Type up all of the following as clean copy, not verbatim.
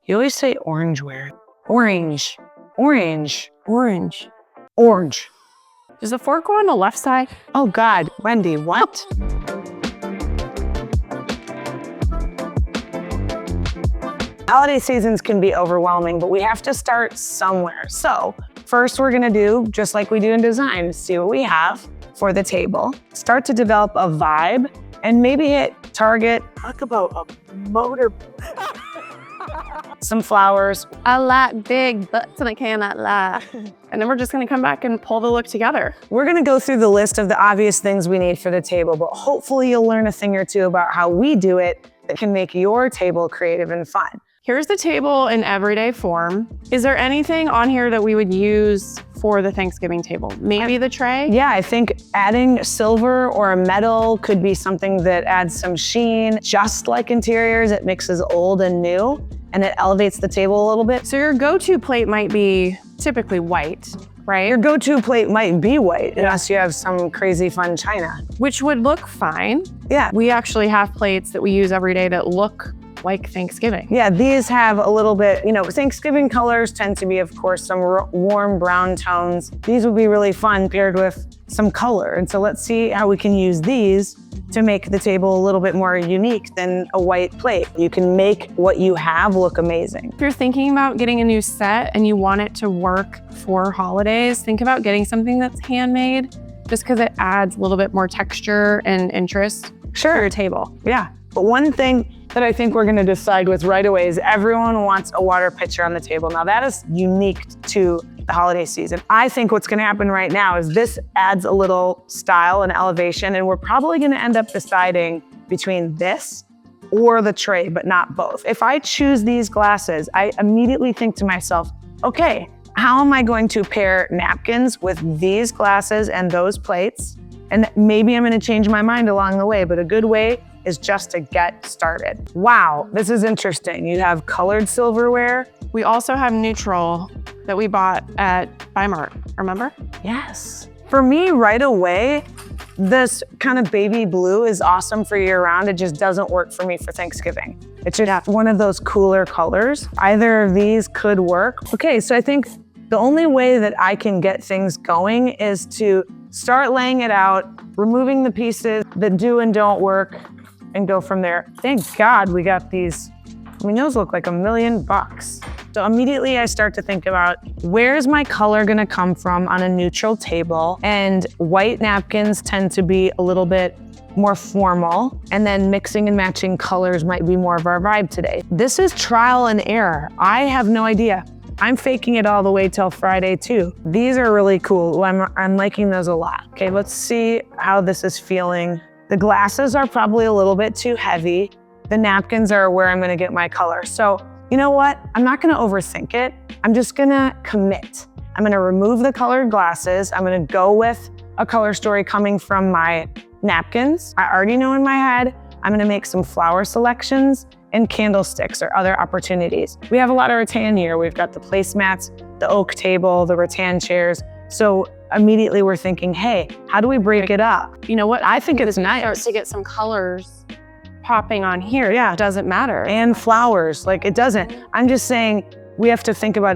You always say orange ware. Orange. Orange. Orange. Orange. Does the fork go on the left side? Oh God, Wendy, what? Holiday seasons can be overwhelming, but we have to start somewhere. So first we're gonna do, just like we do in design, see what we have for the table, start to develop a vibe, and maybe hit Target. Talk about a motor. Some flowers. I like big butts and I cannot lie. And then we're just gonna come back and pull the look together. We're gonna go through the list of the obvious things we need for the table, but hopefully you'll learn a thing or two about how we do it that can make your table creative and fun. Here's the table in everyday form. Is there anything on here that we would use for the Thanksgiving table? Maybe the tray? Yeah, I think adding silver or a metal could be something that adds some sheen. Just like interiors, it mixes old and new, and it elevates the table a little bit. So your go-to plate might be typically white, right? Your go-to plate might be white, unless you have some crazy fun china. Which would look fine. Yeah. We actually have plates that we use every day that look like Thanksgiving. Yeah, these have a little bit, Thanksgiving colors tend to be, of course, some warm brown tones. These would be really fun paired with some color. And so let's see how we can use these to make the table a little bit more unique than a white plate. You can make what you have look amazing. If you're thinking about getting a new set and you want it to work for holidays, think about getting something that's handmade, just because it adds a little bit more texture and interest to your table. Yeah, but one thing that I think we're gonna decide with right away is everyone wants a water pitcher on the table. Now that is unique to the holiday season. I think what's gonna happen right now is this adds a little style and elevation, and we're probably gonna end up deciding between this or the tray, but not both. If I choose these glasses, I immediately think to myself, okay, how am I going to pair napkins with these glasses and those plates? And maybe I'm gonna change my mind along the way, but a good way is just to get started. Wow, this is interesting. You have colored silverware. We also have neutral that we bought at Bi-Mart, remember? Yes. For me, right away, this kind of baby blue is awesome for year round. It just doesn't work for me for Thanksgiving. It's just one of those cooler colors. Either of these could work. Okay, so I think the only way that I can get things going is to start laying it out, removing the pieces that do and don't work, and go from there. Thank God we got these. I mean, those look like $1 million. So immediately I start to think about, where's my color gonna come from on a neutral table? And white napkins tend to be a little bit more formal, and then mixing and matching colors might be more of our vibe today. This is trial and error. I have no idea. I'm faking it all the way till Friday too. These are really cool. I'm liking those a lot. Okay, let's see how this is feeling. The glasses are probably a little bit too heavy. The napkins are where I'm gonna get my color. So you know what? I'm not gonna overthink it. I'm just gonna commit. I'm gonna remove the colored glasses. I'm gonna go with a color story coming from my napkins. I already know in my head, I'm gonna make some flower selections and candlesticks or other opportunities. We have a lot of rattan here. We've got the placemats, the oak table, the rattan chairs. So immediately we're thinking, hey, how do we break it up? You know what? I think it's nice. Start to get some colors popping on here. Yeah, it doesn't matter. And flowers, like it doesn't. I'm just saying we have to think about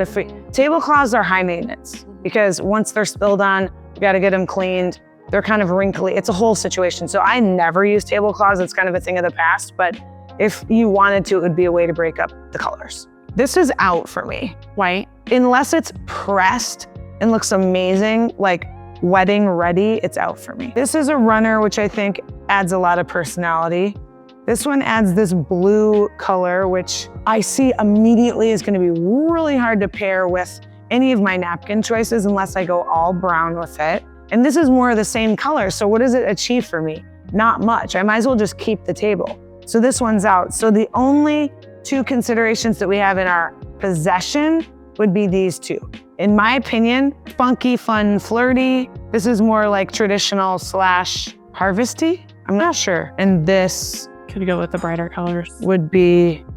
tablecloths are high maintenance because once they're spilled on, you gotta get them cleaned. They're kind of wrinkly. It's a whole situation. So I never use tablecloths. It's kind of a thing of the past, but if you wanted to, it would be a way to break up the colors. This is out for me. White. Unless it's pressed and looks amazing, like wedding ready, it's out for me. This is a runner, which I think adds a lot of personality. This one adds this blue color, which I see immediately is gonna be really hard to pair with any of my napkin choices unless I go all brown with it. And this is more of the same color. So what does it achieve for me? Not much. I might as well just keep the table. So this one's out. So the only two considerations that we have in our possession would be these two. In my opinion, funky, fun, flirty. This is more like traditional / harvesty. I'm not sure. And this could go with the brighter colors.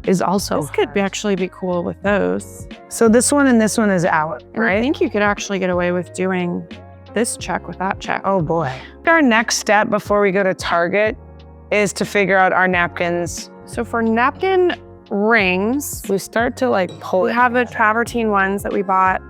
Is also. This could actually be cool with those. So this one and this one is out, right? I think you could actually get away with doing this check with that check. Oh boy. Our next step before we go to Target is to figure out our napkins. So for napkin rings. We start to like pull We it. have the travertine ones that we bought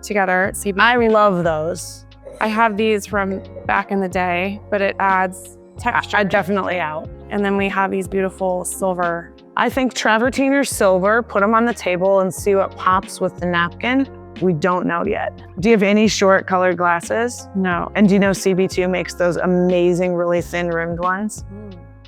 together at CB. I love those. I have these from back in the day, but it adds texture. I definitely out. And then we have these beautiful silver. I think travertine or silver, put them on the table and see what pops with the napkin. We don't know yet. Do you have any short colored glasses? No. And do you know CB2 makes those amazing, really thin rimmed ones?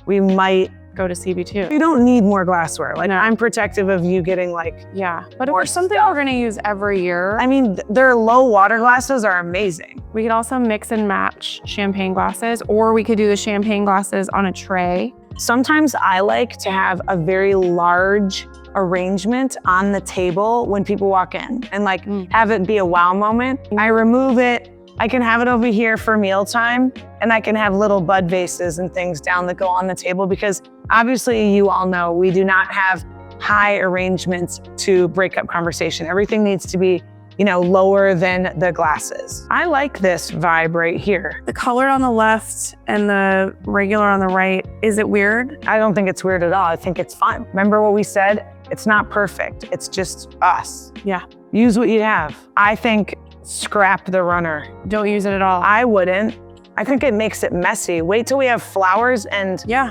We might Go to CB2. You don't need more glassware. Like No. I'm protective of you getting like, Yeah, but if More there's something stuff. we're gonna use every year, I mean, their low water glasses are amazing. we could also mix and match champagne glasses, or we could do the champagne glasses on a tray. Sometimes I like to have a very large arrangement on the table when people walk in and like have it be a wow moment. I remove it. I can have it over here for mealtime, and I can have little bud vases and things down that go on the table because obviously you all know we do not have high arrangements to break up conversation. Everything needs to be, you know, lower than the glasses. I like this vibe right here. The color on the left and the regular on the right, is it weird? I don't think it's weird at all. I think it's fun. Remember what we said? It's not perfect. It's just us. Yeah. Use what you have. I think scrap the runner. Don't use it at all. I wouldn't. I think it makes it messy. Wait till we have flowers and Yeah.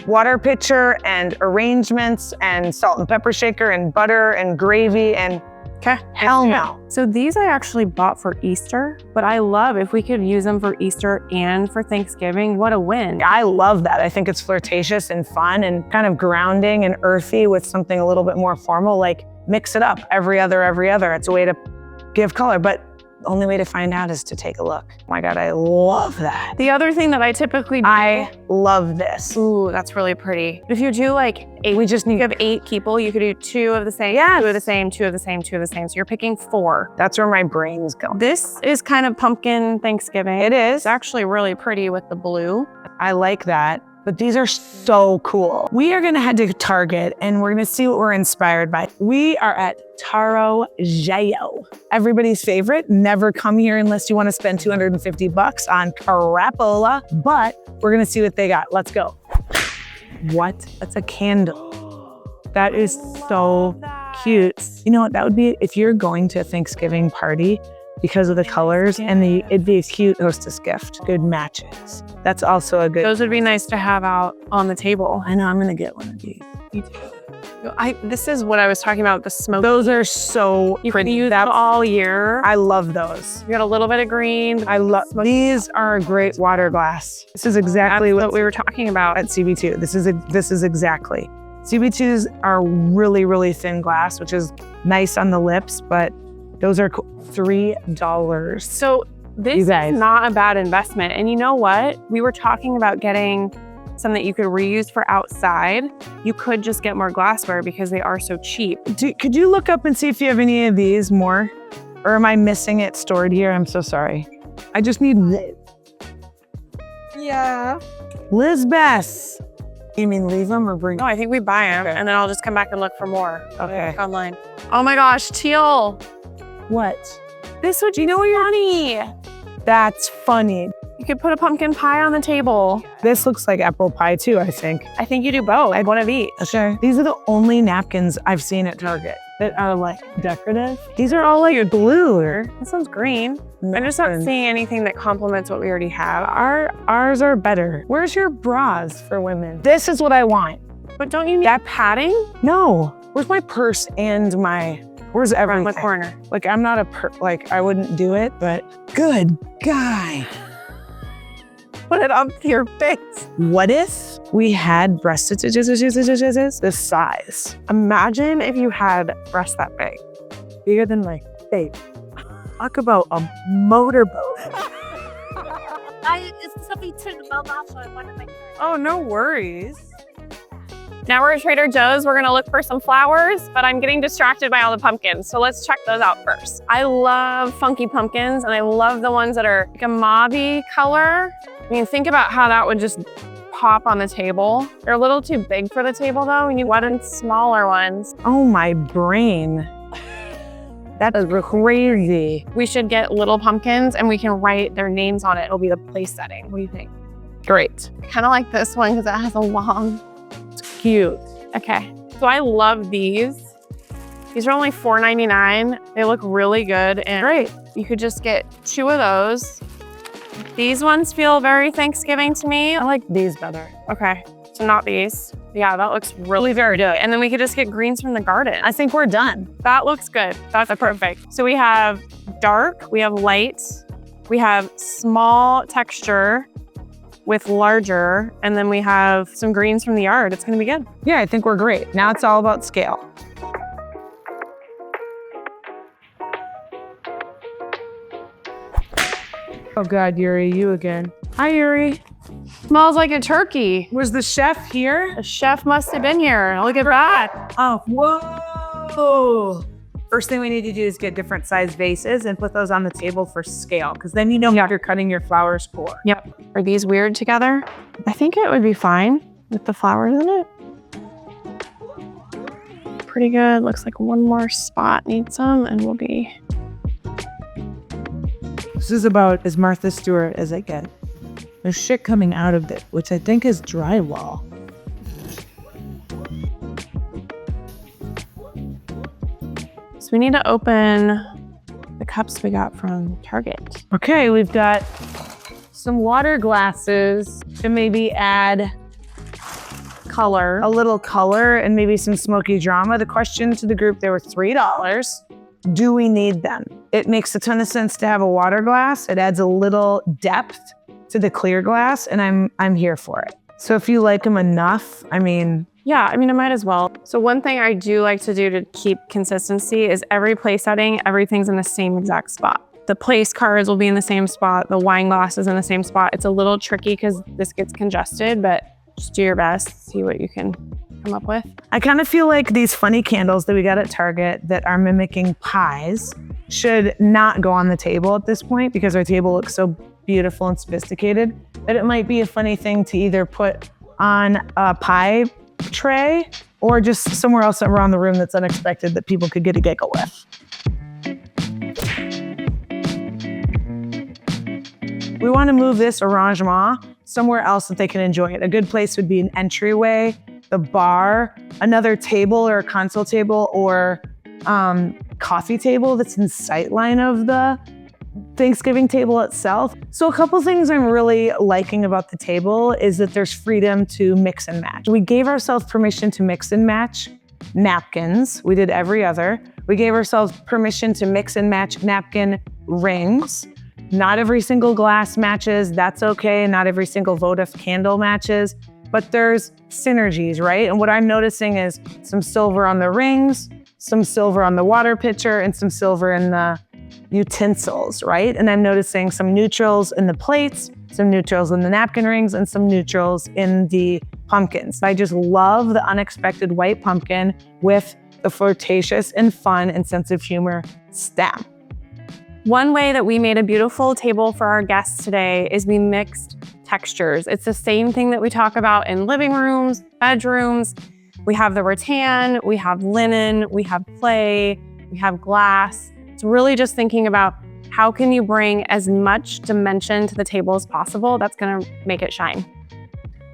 water pitcher and arrangements and salt and pepper shaker and butter and gravy and Okay. hell no. So these I actually bought for Easter, but I love if we could use them for Easter and for Thanksgiving, what a win. I love that. I think it's flirtatious and fun and kind of grounding and earthy with something a little bit more formal. Like mix it up every other. It's a way to give color, but the only way to find out is to take a look. Oh my God, I love that. The other thing that I typically do, I love this. ooh, that's really pretty. If you do like eight, We just need, you have 8 people, you could do 2 of the same, Yes. 2 of the same, 2 of the same, 2 of the same. So you're picking 4. that's where my brain's going. This is kind of pumpkin Thanksgiving. It is. It's actually really pretty with the blue. I like that. But these are so cool. We are gonna head to Target and we're gonna see what we're inspired by. We are at Taro Geo. Everybody's favorite. Never come here unless you wanna spend $250 on crapola, but we're gonna see what they got. Let's go. What? That's a candle. That is so cute. You know what, that would be, if you're going to a Thanksgiving party, because of the colors and it'd be a cute hostess gift. Good matches. That's also a good. Those would be nice to have out on the table. I know, I'm gonna get one of these. This is what I was talking about, the smoke. Those are so You can pretty. use them all year. I love those. You got a little bit of green. I love, these are a great water glass. This is exactly That's what what we were talking about. at CB2. This is exactly. CB2s are really, really thin glass, which is nice on the lips, but those are $3. So this You is guys. not a bad investment. And you know what? We were talking about getting some that you could reuse for outside. You could just get more glassware because they are so cheap. Could you look up and see if you have any of these more? Or am I missing it stored here? I'm so sorry. I just need Liz. Yeah. Lizbeth. You mean leave them or bring No, I think we buy them Okay. and then I'll just come back and look for more. Okay. Look online. Oh my gosh, teal. What? This would, you know, funny. That's funny. You could put a pumpkin pie on the table. This looks like apple pie too, I think. I think you do both. One of each. Okay. These are the only napkins I've seen at Target that are like decorative. These are all like blue. This one's green. I'm just not seeing anything that complements what we already have. Ours are better. Where's your bras for women? This is what I want. But don't you need that padding? No. Where's my purse and where's everything? Around the corner. Like I'm not like I wouldn't do it, but good guy. Put it up to your face. What if we had breast stitches this size? Imagine if you had breasts that big. Bigger than my face. Talk about a motorboat. It's something to the mouth off, so I wanted my Oh, no worries. Now we're at Trader Joe's. We're gonna look for some flowers, but I'm getting distracted by all the pumpkins. So let's check those out first. I love funky pumpkins and I love the ones that are like a mauve-y color. I mean, think about how that would just pop on the table. They're a little too big for the table though. We need one smaller ones. Oh, my brain. That is crazy. We should get little pumpkins and we can write their names on it. It'll be the place setting. What do you think? Great. Kind of like this one because it has a long, Cute. okay. So I love these. These are only $4.99. They look really good and great. You could just get 2 of those. These ones feel very Thanksgiving to me. I like these better. Okay, so not these. Yeah, that looks really very good. And then we could just get greens from the garden. I think we're done. That looks good. That's perfect. So we have dark, we have light, we have small texture with larger, and then we have some greens from the yard. It's gonna be good. Yeah, I think we're great. Now it's all about scale. Oh God, Yuri, you again. Hi, Yuri. Smells like a turkey. Was the chef here? The chef must have been here. Look at that. Oh, whoa. First thing we need to do is get different size vases and put those on the table for scale, because then you know if you're cutting your flowers for. Yep. Are these weird together? I think it would be fine with the flowers in it. Pretty good. Looks like one more spot needs some and we'll be. This is about as Martha Stewart as I get. There's shit coming out of it, which I think is drywall. So we need to open the cups we got from Target. Okay, we've got some water glasses to maybe add Color. a little color and maybe some smoky drama. The question to the group, they were $3. Do we need them? It makes a ton of sense to have a water glass. It adds a little depth to the clear glass, and I'm here for it. So if you like them enough, I mean, Yeah, I mean, I might as well. So one thing I do like to do to keep consistency is every place setting, everything's in the same exact spot. The place cards will be in the same spot. The wine glass is in the same spot. It's a little tricky because this gets congested, but just do your best, see what you can come up with. I kind of feel like these funny candles that we got at Target that are mimicking pies should not go on the table at this point because our table looks so beautiful and sophisticated that it might be a funny thing to either put on a pie tray or just somewhere else around the room that's unexpected that people could get a giggle with. We want to move this arrangement somewhere else that they can enjoy it. A good place would be an entryway, the bar, another table or a console table or coffee table that's in sight line of the Thanksgiving table itself. So a couple things I'm really liking about the table is that there's freedom to mix and match. We gave ourselves permission to mix and match napkins. We did every other. We gave ourselves permission to mix and match napkin rings. Not every single glass matches, that's okay. Not every single votive candle matches, but there's synergies, right? And what I'm noticing is some silver on the rings, some silver on the water pitcher, and some silver in the utensils, right? And I'm noticing some neutrals in the plates, some neutrals in the napkin rings, and some neutrals in the pumpkins. I just love the unexpected white pumpkin with the flirtatious and fun and sense of humor stem. One way that we made a beautiful table for our guests today is we mixed textures. It's the same thing that we talk about in living rooms, bedrooms. We have the rattan, we have linen, we have clay, we have glass. It's really just thinking about how can you bring as much dimension to the table as possible that's gonna make it shine.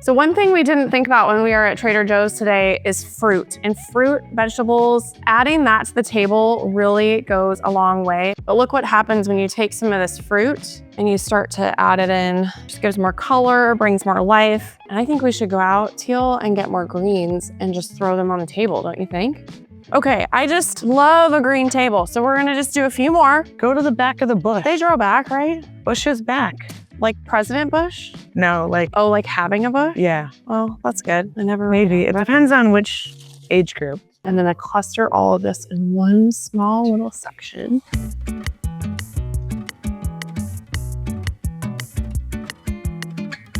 So one thing we didn't think about when we were at Trader Joe's today is fruit. And fruit, vegetables, adding that to the table really goes a long way. But look what happens when you take some of this fruit and you start to add it in. Just gives more color, brings more life. And I think we should go out, Teal, and get more greens and just throw them on the table, don't you think? Okay, I just love a green table. So we're gonna just do a few more. Go to the back of the bush. They draw back, right? Bush is back. Like President Bush? No, like, Oh, like having a bush? yeah, Well, that's good. I never maybe. It depends on which age group. And then I cluster all of this in one small little section.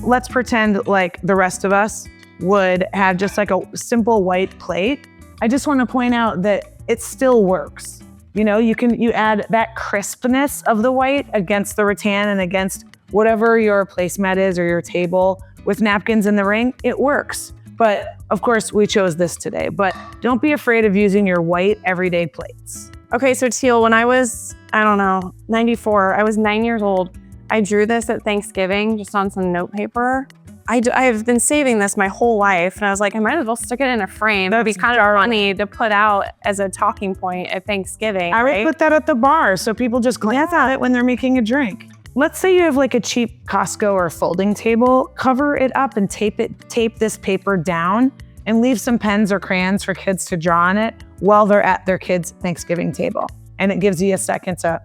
Let's pretend like the rest of us would have just like a simple white plate. I just want to point out that it still works. You know, you add that crispness of the white against the rattan and against whatever your placemat is or your table with napkins in the ring, it works. But of course we chose this today, but don't be afraid of using your white everyday plates. Okay, so Teal, when I was, 94, I was 9 years old. I drew this at Thanksgiving just on some note paper. I've been saving this my whole life, and I was like, I might as well stick it in a frame. That'd be kind of funny to put out as a talking point at Thanksgiving. I would put that at the bar so people just glance at it when they're making a drink. Let's say you have like a cheap Costco or folding table, cover it up and tape this paper down and leave some pens or crayons for kids to draw on it while they're at their kids' Thanksgiving table. And it gives you a second to,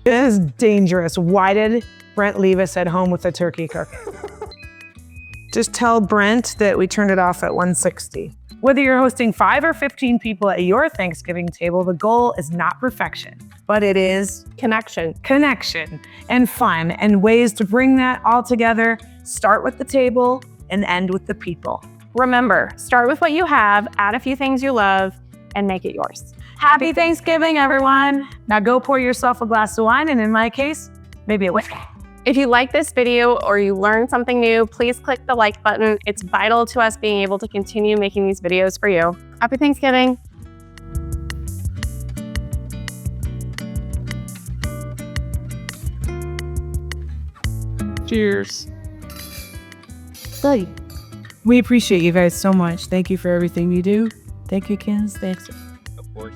this is dangerous. Why did Brent leave us at home with a turkey cook? Just tell Brent that we turned it off at 160. Whether you're hosting 5 or 15 people at your Thanksgiving table, the goal is not perfection, but it is Connection. And fun, and ways to bring that all together. Start with the table and end with the people. Remember, start with what you have, add a few things you love, and make it yours. Happy Thanksgiving, everyone. Now go pour yourself a glass of wine, and in my case, maybe a whiskey. If you like this video or you learned something new, please click the like button. It's vital to us being able to continue making these videos for you. Happy Thanksgiving. Cheers. We appreciate you guys so much. Thank you for everything you do. Thank you, Kins. Thanks. Of course.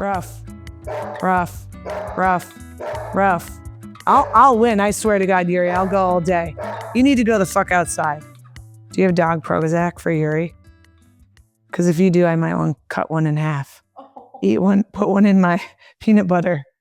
Rough. I'll win. I swear to God, Yuri. I'll go all day. You need to go the fuck outside. Do you have dog Prozac for Yuri? Because if you do, I might want to cut one in half. Eat one, put one in my peanut butter.